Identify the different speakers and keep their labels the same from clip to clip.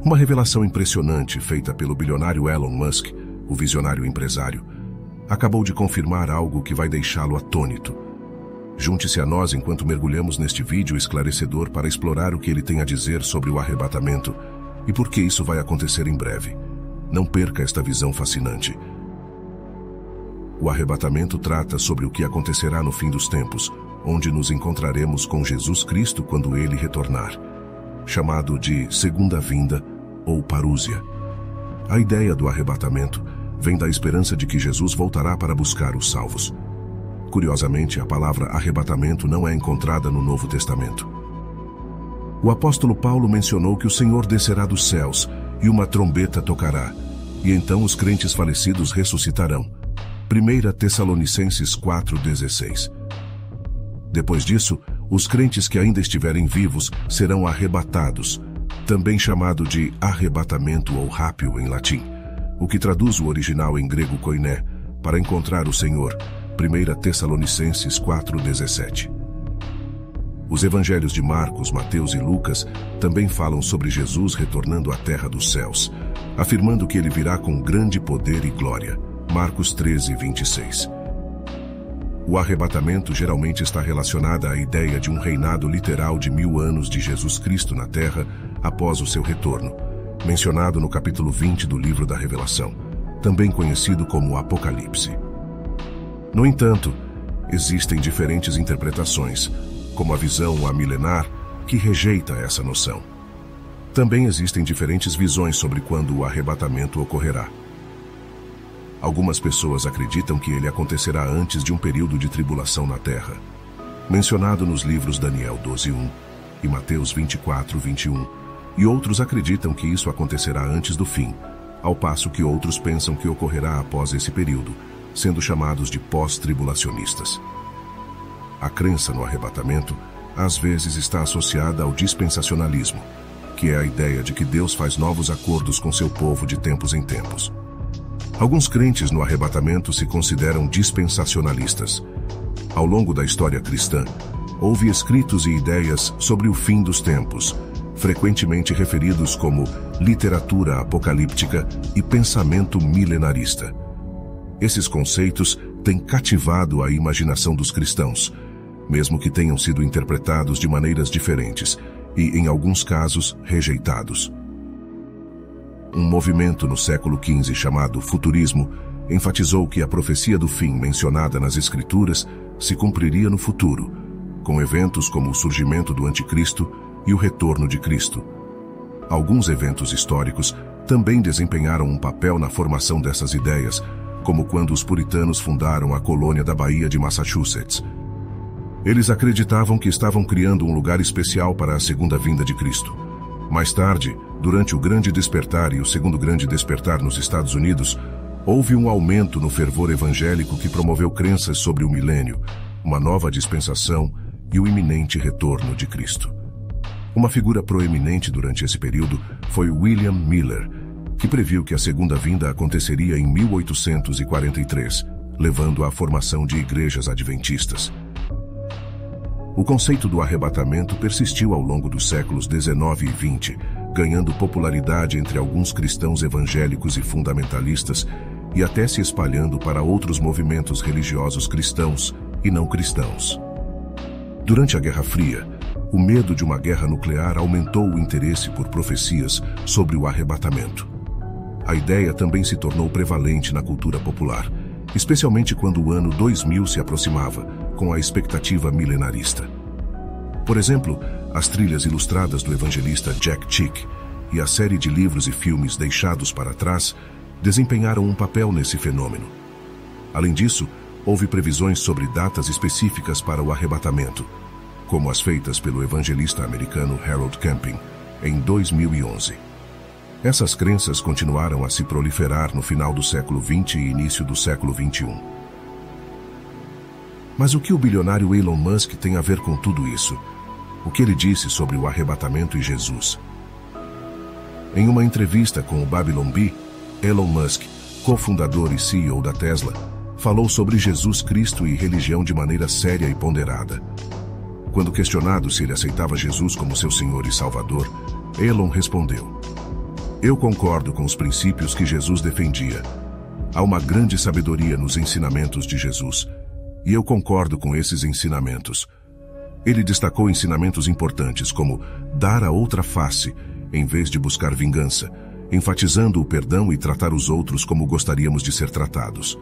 Speaker 1: Uma revelação impressionante feita pelo bilionário Elon Musk, o visionário empresário, acabou de confirmar algo que vai deixá-lo atônito. Junte-se a nós enquanto mergulhamos neste vídeo esclarecedor para explorar o que ele tem a dizer sobre o arrebatamento e por que isso vai acontecer em breve. Não perca esta visão fascinante. O arrebatamento trata sobre o que acontecerá no fim dos tempos, onde nos encontraremos com Jesus Cristo quando ele retornar, chamado de segunda vinda ou parúzia. A ideia do arrebatamento vem da esperança de que Jesus voltará para buscar os salvos. Curiosamente, a palavra arrebatamento não é encontrada no Novo Testamento. O apóstolo Paulo mencionou que o Senhor descerá dos céus e uma trombeta tocará, e então os crentes falecidos ressuscitarão. 1 Tessalonicenses 4,16. Depois disso, os crentes que ainda estiverem vivos serão arrebatados, também chamado de arrebatamento ou rápio em latim, o que traduz o original em grego koiné, para encontrar o Senhor. 1 Tessalonicenses 4,17. Os evangelhos de Marcos, Mateus e Lucas também falam sobre Jesus retornando à terra dos céus, afirmando que ele virá com grande poder e glória. Marcos 13:26. O arrebatamento geralmente está relacionado à ideia de um reinado literal de 1000 anos de Jesus Cristo na terra após o seu retorno, mencionado no capítulo 20 do livro da Revelação, também conhecido como Apocalipse. No entanto, existem diferentes interpretações, como a visão amilenar, que rejeita essa noção. Também existem diferentes visões sobre quando o arrebatamento ocorrerá. Algumas pessoas acreditam que ele acontecerá antes de um período de tribulação na terra, mencionado nos livros Daniel 12:1 e Mateus 24:21, e outros acreditam que isso acontecerá antes do fim, ao passo que outros pensam que ocorrerá após esse período, sendo chamados de pós-tribulacionistas. A crença no arrebatamento às vezes está associada ao dispensacionalismo, que é a ideia de que Deus faz novos acordos com seu povo de tempos em tempos. Alguns crentes no arrebatamento se consideram dispensacionalistas. Ao longo da história cristã, houve escritos e ideias sobre o fim dos tempos, frequentemente referidos como literatura apocalíptica e pensamento milenarista. Esses conceitos têm cativado a imaginação dos cristãos, mesmo que tenham sido interpretados de maneiras diferentes e, em alguns casos, rejeitados. Um movimento no século XV chamado futurismo enfatizou que a profecia do fim mencionada nas Escrituras se cumpriria no futuro, com eventos como o surgimento do Anticristo e o retorno de Cristo. Alguns eventos históricos também desempenharam um papel na formação dessas ideias, como quando os puritanos fundaram a colônia da Baía de Massachusetts. Eles acreditavam que estavam criando um lugar especial para a segunda vinda de Cristo. Mais tarde, durante o Grande Despertar e o Segundo Grande Despertar nos Estados Unidos, houve um aumento no fervor evangélico que promoveu crenças sobre o milênio, uma nova dispensação e o iminente retorno de Cristo. Uma figura proeminente durante esse período foi William Miller, que previu que a segunda vinda aconteceria em 1843, levando à formação de igrejas adventistas. O conceito do arrebatamento persistiu ao longo dos séculos XIX e XX, ganhando popularidade entre alguns cristãos evangélicos e fundamentalistas e até se espalhando para outros movimentos religiosos cristãos e não cristãos. Durante a Guerra Fria, o medo de uma guerra nuclear aumentou o interesse por profecias sobre o arrebatamento. A ideia também se tornou prevalente na cultura popular, especialmente quando o ano 2000 se aproximava, com a expectativa milenarista. Por exemplo, as trilhas ilustradas do evangelista Jack Chick e a série de livros e filmes Deixados para Trás desempenharam um papel nesse fenômeno. Além disso, houve previsões sobre datas específicas para o arrebatamento, como as feitas pelo evangelista americano Harold Camping em 2011. Essas crenças continuaram a se proliferar no final do século XX e início do século XXI. Mas o que o bilionário Elon Musk tem a ver com tudo isso? O que ele disse sobre o arrebatamento e Jesus? Em uma entrevista com o Babylon Bee, Elon Musk, cofundador e CEO da Tesla, falou sobre Jesus Cristo e religião de maneira séria e ponderada. Quando questionado se ele aceitava Jesus como seu Senhor e Salvador, Elon respondeu: Eu concordo com os princípios que Jesus defendia. Há uma grande sabedoria nos ensinamentos de Jesus, e eu concordo com esses ensinamentos. Ele destacou ensinamentos importantes como dar a outra face, em vez de buscar vingança, enfatizando o perdão e tratar os outros como gostaríamos de ser tratados.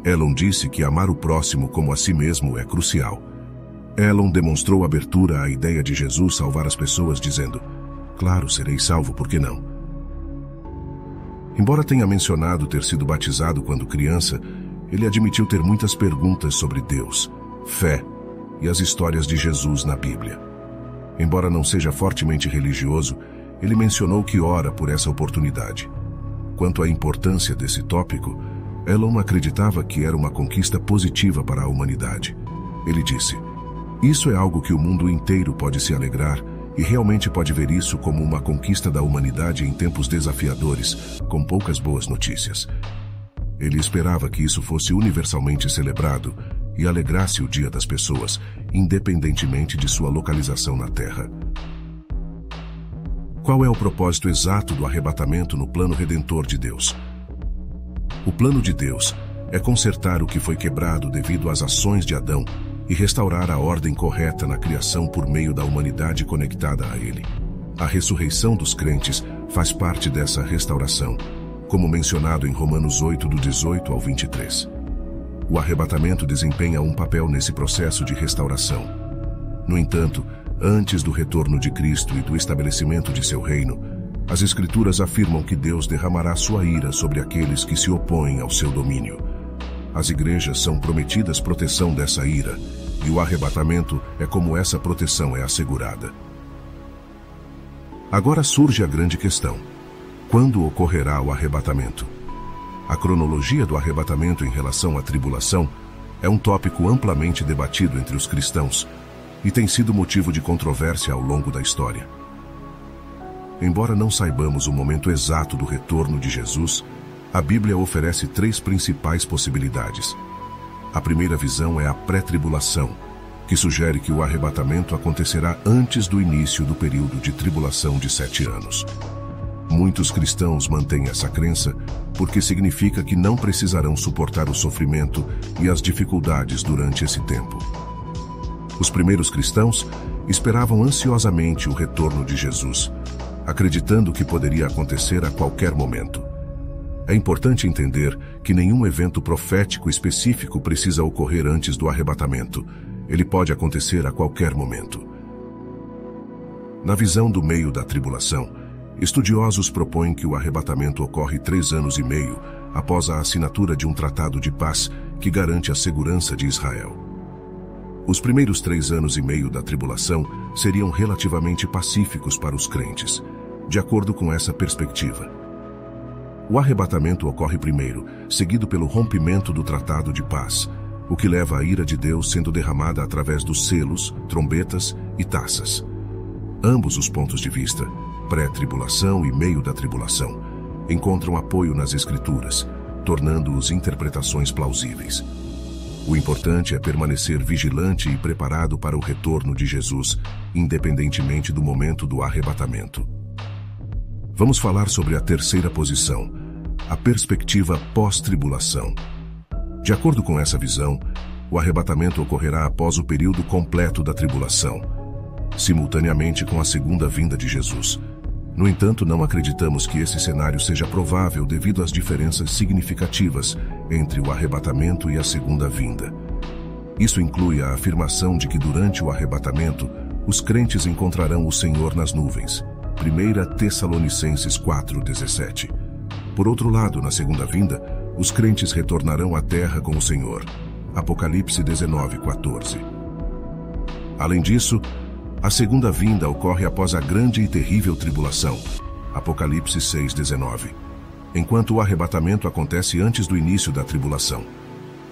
Speaker 1: Elon disse que amar o próximo como a si mesmo é crucial. Elon demonstrou abertura à ideia de Jesus salvar as pessoas, dizendo: "Claro, serei salvo, por que não?" Embora tenha mencionado ter sido batizado quando criança, ele admitiu ter muitas perguntas sobre Deus, fé e as histórias de Jesus na Bíblia. Embora não seja fortemente religioso, ele mencionou que ora por essa oportunidade. Quanto à importância desse tópico, Elon acreditava que era uma conquista positiva para a humanidade. Ele disse: "Isso é algo que o mundo inteiro pode se alegrar e realmente pode ver isso como uma conquista da humanidade em tempos desafiadores, com poucas boas notícias." Ele esperava que isso fosse universalmente celebrado e alegrasse o dia das pessoas, independentemente de sua localização na Terra. Qual é o propósito exato do arrebatamento no plano redentor de Deus? O plano de Deus é consertar o que foi quebrado devido às ações de Adão e restaurar a ordem correta na criação por meio da humanidade conectada a Ele. A ressurreição dos crentes faz parte dessa restauração, como mencionado em Romanos 8, do 18 ao 23. O arrebatamento desempenha um papel nesse processo de restauração. No entanto, antes do retorno de Cristo e do estabelecimento de seu reino, as Escrituras afirmam que Deus derramará sua ira sobre aqueles que se opõem ao seu domínio. As igrejas são prometidas proteção dessa ira, e o arrebatamento é como essa proteção é assegurada. Agora surge a grande questão: quando ocorrerá o arrebatamento? A cronologia do arrebatamento em relação à tribulação é um tópico amplamente debatido entre os cristãos e tem sido motivo de controvérsia ao longo da história. Embora não saibamos o momento exato do retorno de Jesus, a Bíblia oferece 3 principais possibilidades. A primeira visão é a pré-tribulação, que sugere que o arrebatamento acontecerá antes do início do período de tribulação de 7 anos. Muitos cristãos mantêm essa crença porque significa que não precisarão suportar o sofrimento e as dificuldades durante esse tempo. Os primeiros cristãos esperavam ansiosamente o retorno de Jesus, acreditando que poderia acontecer a qualquer momento. É importante entender que nenhum evento profético específico precisa ocorrer antes do arrebatamento. Ele pode acontecer a qualquer momento. Na visão do meio da tribulação, estudiosos propõem que o arrebatamento ocorre 3 anos e meio após a assinatura de um tratado de paz que garante a segurança de Israel. Os primeiros 3 anos e meio da tribulação seriam relativamente pacíficos para os crentes, de acordo com essa perspectiva. O arrebatamento ocorre primeiro, seguido pelo rompimento do tratado de paz, o que leva à ira de Deus sendo derramada através dos selos, trombetas e taças. Ambos os pontos de vista, pré-tribulação e meio da tribulação, encontram apoio nas Escrituras, tornando-os interpretações plausíveis. O importante é permanecer vigilante e preparado para o retorno de Jesus, independentemente do momento do arrebatamento. Vamos falar sobre a terceira posição, a perspectiva pós-tribulação. De acordo com essa visão, o arrebatamento ocorrerá após o período completo da tribulação, simultaneamente com a segunda vinda de Jesus. No entanto, não acreditamos que esse cenário seja provável devido às diferenças significativas entre o arrebatamento e a segunda vinda. Isso inclui a afirmação de que durante o arrebatamento, os crentes encontrarão o Senhor nas nuvens. 1 Tessalonicenses 4:17. Por outro lado, na segunda vinda, os crentes retornarão à terra com o Senhor. Apocalipse 19:14. Além disso, a segunda vinda ocorre após a grande e terrível tribulação. Apocalipse 6:19. Enquanto o arrebatamento acontece antes do início da tribulação.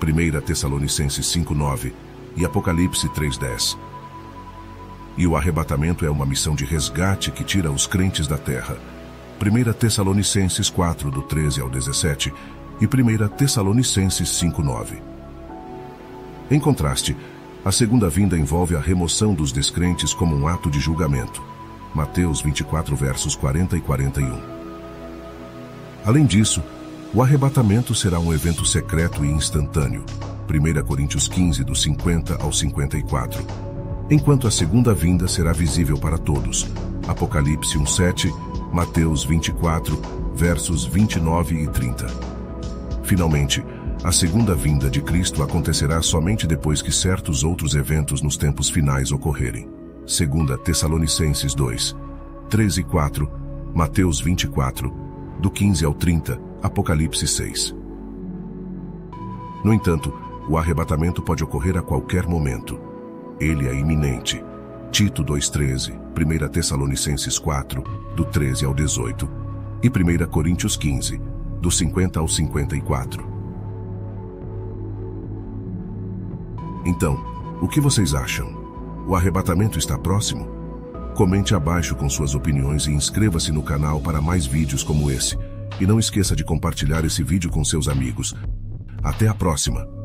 Speaker 1: 1 Tessalonicenses 5:9 e Apocalipse 3:10. E o arrebatamento é uma missão de resgate que tira os crentes da terra. 1 Tessalonicenses 4, do 13 ao 17 e 1 Tessalonicenses 5:9. Em contraste, a segunda vinda envolve a remoção dos descrentes como um ato de julgamento. Mateus 24, versos 40 e 41. Além disso, o arrebatamento será um evento secreto e instantâneo. 1 Coríntios 15, do 50 ao 54. Enquanto a segunda vinda será visível para todos. Apocalipse 1:7, Mateus 24, versos 29 e 30. Finalmente, a segunda vinda de Cristo acontecerá somente depois que certos outros eventos nos tempos finais ocorrerem. 2 Tessalonicenses 2, 13 e 4, Mateus 24, do 15 ao 30, Apocalipse 6. No entanto, o arrebatamento pode ocorrer a qualquer momento. Ele é iminente. Tito 2:13, 1 Tessalonicenses 4, do 13 ao 18, e 1 Coríntios 15, do 50 ao 54. Então, o que vocês acham? O arrebatamento está próximo? Comente abaixo com suas opiniões e inscreva-se no canal para mais vídeos como esse. E não esqueça de compartilhar esse vídeo com seus amigos. Até a próxima!